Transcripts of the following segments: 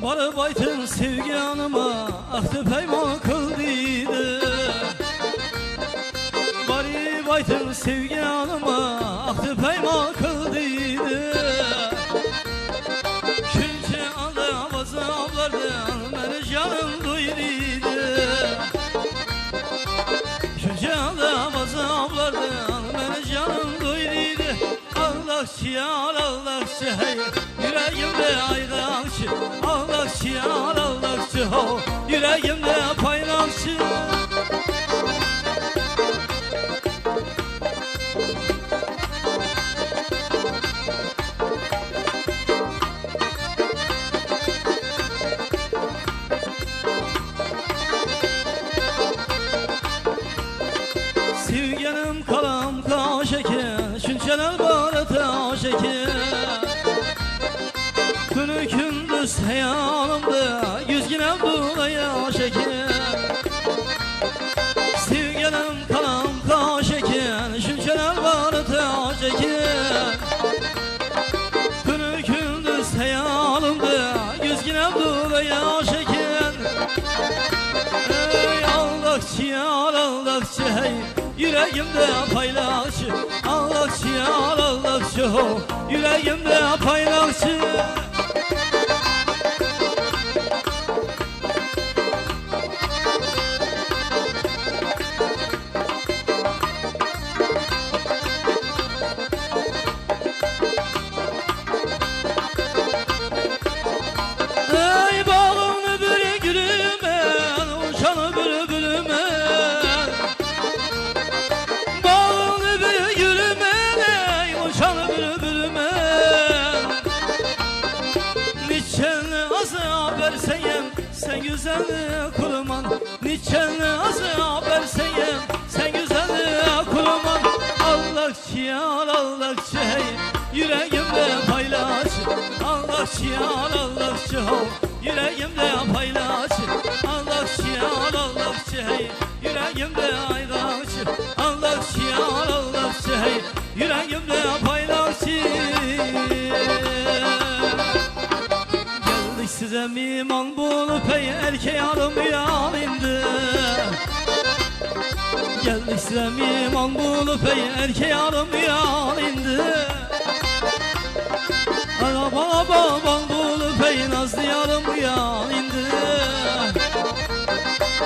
Barı baytın sevgi hanıma ahtı peyman kıldıydı. Barı baytın sevgi hanıma ahtı peyman kıldıydı. Çünkü aldı avazı avlardan beni canım duyduydu. Çünkü aldı avazı avlardan beni canım duyduydu. Allahçı yar Allahçı hey yüreğimde aydakçı. Allahçı yar Allahçı ho yüreğimde paynakçı. Sevgenim kalam kaşeke şünçeler bana taşeke. Günü gündüz hayalimde yüzginem bulaya şeke. Sevgenim kalam kaşeke şünçeler bana taşeke. Günü gündüz hayalimde yüzginem bulaya şeke. Ey Allahçı yar Allahçı hey yüreğimde paylakçı. Allahçı yar Allahçı ho yüreğimde paylakçı. Ey bağımlı bir gülüme uçan bülbülüme. Bağımlı bir gülüme uçan bülbülüme. Niçenli azap verseyim sen güzelliğe kurman. Niçenli azap verseyim sen güzelliğe kurman. Allahçı yar Allahçı hey yüreğimde paylakçı. Allahçı yar Allahçı ho yüreğimde paylakçı. Allahçı yar Allahçı hey yüreğimde aydakçı. Allahçı yar Allahçı hey yüreğimde paylakçı. Geldik size miman bulup ey erkeği yarım yanında. Geldik size miman bulup ey erkeği yarım yanında. Ana baban bulup ey nazlı yarım yanında.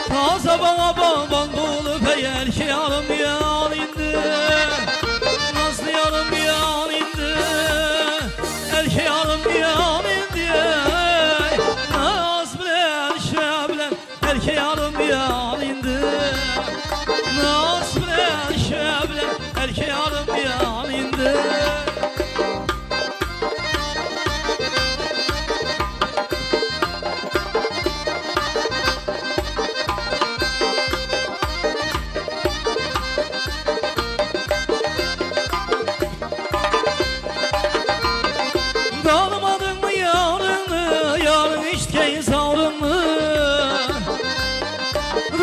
Taze bana baban bulup ey erkeği yarım yanında. Nazlı yarım yanında. Erkeği yarım yanında. Naz bilen şeblen erkeği yarım yanında. Naz bilen şeblen erkeği yarım yanında. Dağılmadın mı yarını, yarın içtkeyi savrun mu?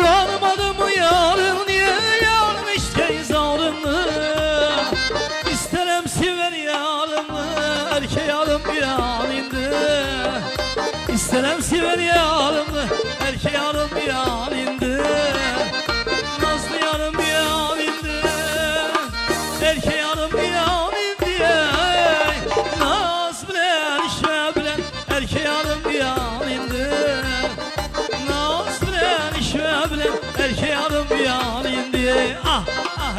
Dağılmadın mı yarın, niye yarın içtkeyi savrun mu? İsterem sever yarını, erkeği yarım yanında. İsterem sever yarını, erkeği yarım yanında. Nazlı yarım yanında, erkeği yarım yanında. Naz bilen şeblen erkeği yarım yanında. Naz bilen şeblen erkeği yarım yanında. Ah ah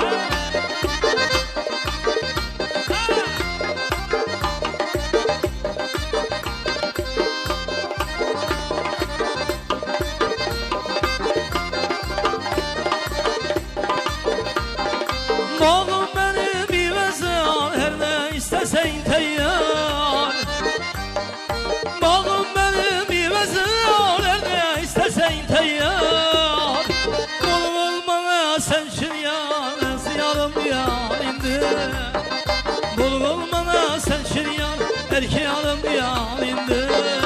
Bağım benim bir vezar her ne istesen teyyar. Bağım benim bir vezar her ne istesen teyyar. Bul bulmana sen şiryan ziyarım yanında. Bul bulmana sen şiryan erkeği yarım yanında.